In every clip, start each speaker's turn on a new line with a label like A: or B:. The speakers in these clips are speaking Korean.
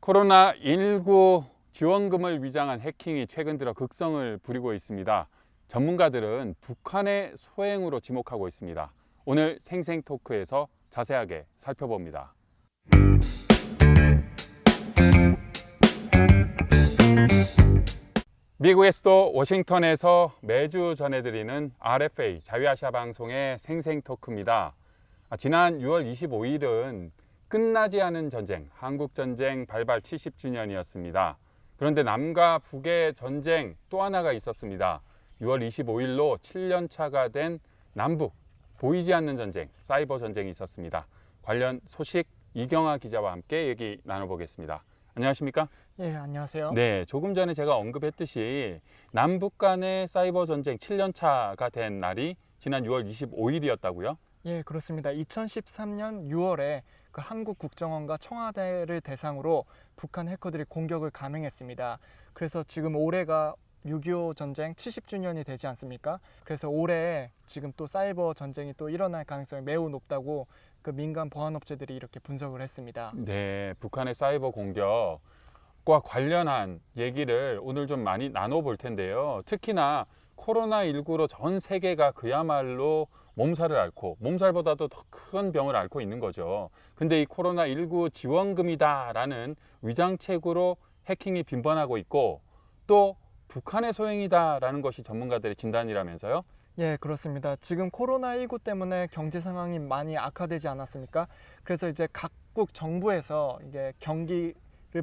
A: 코로나19 지원금을 위장한 해킹이 최근 들어 극성을 부리고 있습니다. 전문가들은 북한의 소행으로 지목하고 있습니다. 오늘 생생토크에서 자세하게 살펴봅니다. 미국의 수도 워싱턴에서 매주 전해드리는 RFA 자유아시아 방송의 생생토크입니다. 지난 6월 25일은 끝나지 않은 전쟁, 한국전쟁 발발 70주년이었습니다. 그런데 남과 북의 전쟁 또 하나가 있었습니다. 6월 25일로 7년 차가 된 남북 보이지 않는 전쟁, 사이버 전쟁이 있었습니다. 관련 소식 이경아 기자와 함께 얘기 나눠보겠습니다. 안녕하십니까?
B: 예, 안녕하세요.
A: 네, 조금 전에 제가 언급했듯이 남북 간의 사이버 전쟁 7년 차가 된 날이 지난 6월 25일이었다고요?
B: 예, 그렇습니다. 2013년 6월에 그 한국 국정원과 청와대를 대상으로 북한 해커들이 공격을 감행했습니다. 그래서 지금 올해가 6.25 전쟁 70주년이 되지 않습니까? 그래서 올해 지금 또 사이버 전쟁이 또 일어날 가능성이 매우 높다고 그 민간 보안업체들이 이렇게 분석을 했습니다.
A: 네, 북한의 사이버 공격과 관련한 얘기를 오늘 좀 많이 나눠볼 텐데요. 특히나 코로나19로 전 세계가 그야말로 몸살을 앓고, 몸살보다도 더 큰 병을 앓고 있는 거죠. 근데 이 코로나19 지원금이다라는 위장책으로 해킹이 빈번하고 있고, 또 북한의 소행이다라는 것이 전문가들의 진단이라면서요?
B: 예, 그렇습니다. 지금 코로나19 때문에 경제 상황이 많이 악화되지 않았습니까? 그래서 이제 각국 정부에서 이게 경기를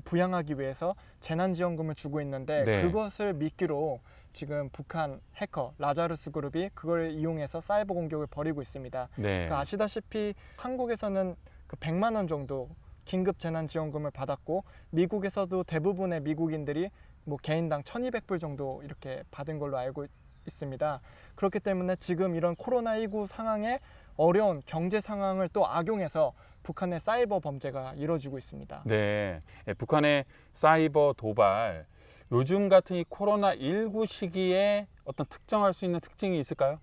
B: 부양하기 위해서 재난지원금을 주고 있는데
A: 네.
B: 그것을 미끼로 지금 북한 해커 라자루스 그룹이 그걸 이용해서 사이버 공격을 벌이고 있습니다.
A: 네.
B: 아시다시피 한국에서는 그 100만 원 정도 긴급 재난지원금을 받았고 미국에서도 대부분의 미국인들이 뭐 개인당 1,200불 정도 이렇게 받은 걸로 알고 있습니다. 그렇기 때문에 지금 이런 코로나19 상황에 어려운 경제 상황을 또 악용해서 북한의 사이버 범죄가 이루어지고 있습니다.
A: 네, 북한의 사이버 도발, 요즘 같은 이 코로나19 시기에 어떤 특정할 수 있는 특징이 있을까요?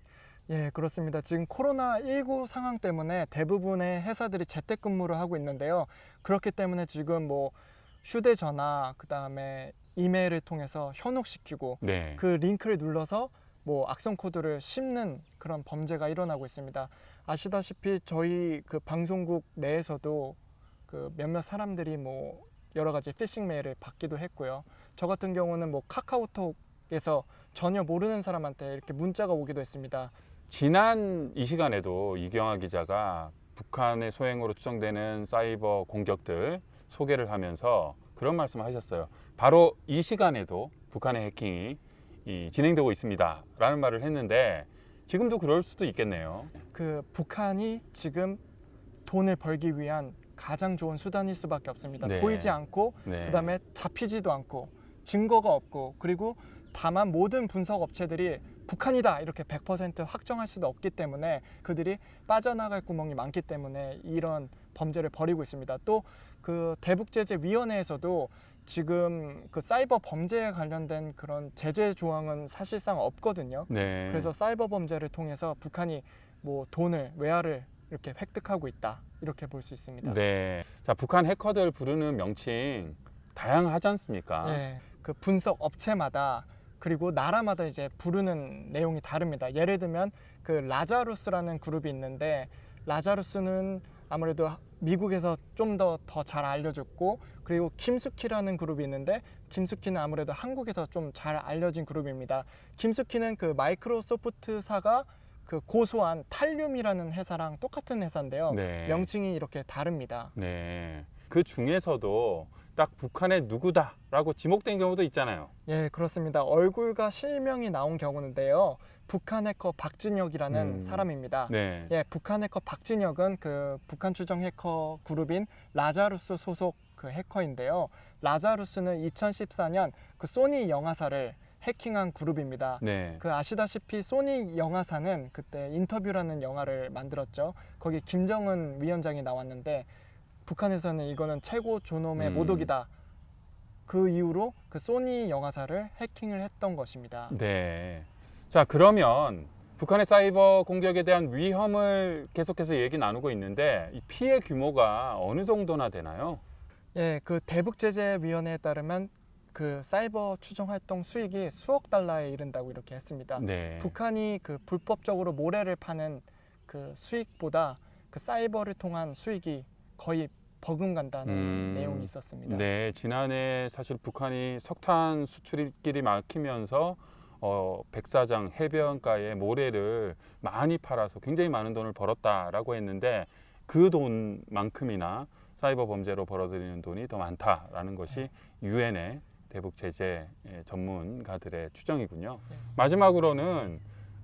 B: 예, 그렇습니다. 지금 코로나19 상황 때문에 대부분의 회사들이 재택근무를 하고 있는데요. 그렇기 때문에 지금 뭐 휴대전화, 그다음에 이메일을 통해서 현혹시키고
A: 네.
B: 그 링크를 눌러서 뭐 악성 코드를 씹는 그런 범죄가 일어나고 있습니다. 아시다시피 저희 그 방송국 내에서도 그 몇몇 사람들이 뭐 여러 가지 피싱 메일을 받기도 했고요. 저 같은 경우는 뭐 카카오톡에서 전혀 모르는 사람한테 이렇게 문자가 오기도 했습니다.
A: 지난 이 시간에도 이경아 기자가 북한의 소행으로 추정되는 사이버 공격들 소개를 하면서 그런 말씀을 하셨어요. 바로 이 시간에도 북한의 해킹이 진행되고 있습니다 라는 말을 했는데 지금도 그럴 수도 있겠네요.
B: 그 북한이 지금 돈을 벌기 위한 가장 좋은 수단일 수밖에 없습니다.
A: 네.
B: 보이지 않고
A: 네.
B: 그다음에 잡히지도 않고 증거가 없고 그리고 다만 모든 분석 업체들이 북한이다 이렇게 100% 확정할 수도 없기 때문에 그들이 빠져나갈 구멍이 많기 때문에 이런 범죄를 벌이고 있습니다. 또 그 대북제재위원회에서도 지금 그 사이버 범죄에 관련된 그런 제재 조항은 사실상 없거든요.
A: 네.
B: 그래서 사이버 범죄를 통해서 북한이 뭐 돈을 외화를 이렇게 획득하고 있다 이렇게 볼 수 있습니다.
A: 네. 자, 북한 해커들 부르는 명칭 다양하지 않습니까?
B: 예, 그 분석 업체마다 그리고 나라마다 이제 부르는 내용이 다릅니다. 예를 들면 그 라자루스라는 그룹이 있는데 라자루스는 아무래도 미국에서 좀 더 잘 알려졌고 그리고 김수키라는 그룹이 있는데 김수키는 아무래도 한국에서 좀 잘 알려진 그룹입니다. 김수키는 그 마이크로소프트사가 그 고소한 탈륨이라는 회사랑 똑같은 회사인데요.
A: 네.
B: 명칭이 이렇게 다릅니다.
A: 네. 그 중에서도 딱 북한의 누구다라고 지목된 경우도 있잖아요.
B: 예, 그렇습니다. 얼굴과 실명이 나온 경우인데요. 북한 해커 박진혁이라는 사람입니다.
A: 네.
B: 예, 북한 해커 박진혁은 그 북한 추정 해커 그룹인 라자루스 소속 그 해커인데요. 라자루스는 2014년 그 소니 영화사를 해킹한 그룹입니다.
A: 네.
B: 그 아시다시피 소니 영화사는 그때 인터뷰라는 영화를 만들었죠. 거기 김정은 위원장이 나왔는데 북한에서는 이거는 최고 존엄의 모독이다. 그 이후로 그 소니 영화사를 해킹을 했던 것입니다.
A: 네. 자, 그러면 북한의 사이버 공격에 대한 위험을 계속해서 얘기 나누고 있는데 이 피해 규모가 어느 정도나 되나요?
B: 예, 그 대북제재위원회에 따르면 그 사이버 추정 활동 수익이 수억 달러에 이른다고 이렇게 했습니다.
A: 네.
B: 북한이 그 불법적으로 모래를 파는 그 수익보다 그 사이버를 통한 수익이 거의 버금간다는 내용이 있었습니다.
A: 네, 지난해 사실 북한이 석탄 수출길이 막히면서 백사장 해변가에 모래를 많이 팔아서 굉장히 많은 돈을 벌었다라고 했는데 그 돈만큼이나 사이버 범죄로 벌어들이는 돈이 더 많다라는 것이 유엔의 대북 제재 전문가들의 추정이군요.
B: 네.
A: 마지막으로는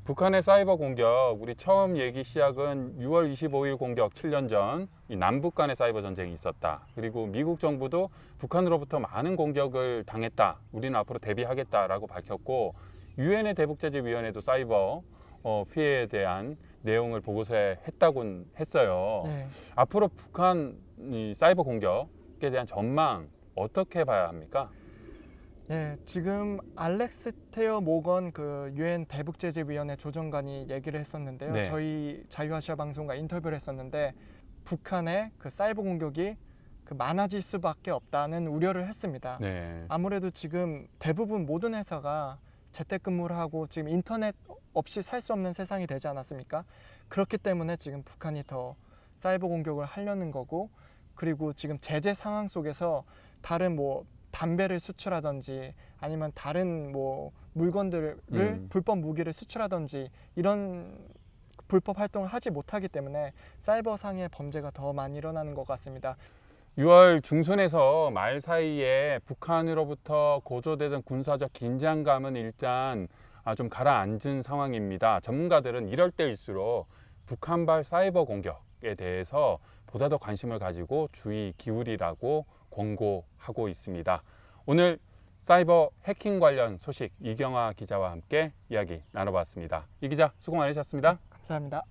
A: 북한의 사이버 공격, 우리 처음 얘기 시작은 6월 25일 공격 7년 전 이 남북 간의 사이버 전쟁이 있었다. 그리고 미국 정부도 북한으로부터 많은 공격을 당했다. 우리는 앞으로 대비하겠다라고 밝혔고 유엔의 대북제재위원회도 사이버 피해에 대한 내용을 보고서에 했다곤 했어요.
B: 네.
A: 앞으로 북한 이 사이버 공격에 대한 전망 어떻게 봐야 합니까?
B: 예, 지금 알렉스 테어 모건 그 유엔 대북제재위원회 조정관이 얘기를 했었는데요.
A: 네.
B: 저희 자유아시아 방송과 인터뷰를 했었는데 북한의 그 사이버 공격이 그 많아질 수밖에 없다는 우려를 했습니다.
A: 네.
B: 아무래도 지금 대부분 모든 회사가 재택근무를 하고 지금 인터넷 없이 살 수 없는 세상이 되지 않았습니까? 그렇기 때문에 지금 북한이 더 사이버 공격을 하려는 거고, 그리고 지금 제재 상황 속에서 다른 뭐 담배를 수출하든지 아니면 다른 뭐 물건들을 불법 무기를 수출하든지 이런 불법 활동을 하지 못하기 때문에 사이버상의 범죄가 더 많이 일어나는 것 같습니다.
A: 6월 중순에서 말 사이에 북한으로부터 고조되던 군사적 긴장감은 일단 좀 가라앉은 상황입니다. 전문가들은 이럴 때일수록 북한발 사이버 공격에 대해서 보다 더 관심을 가지고 주의 기울이라고 권고하고 있습니다. 오늘 사이버 해킹 관련 소식 이경화 기자와 함께 이야기 나눠봤습니다. 이 기자 수고 많으셨습니다.
B: 감사합니다.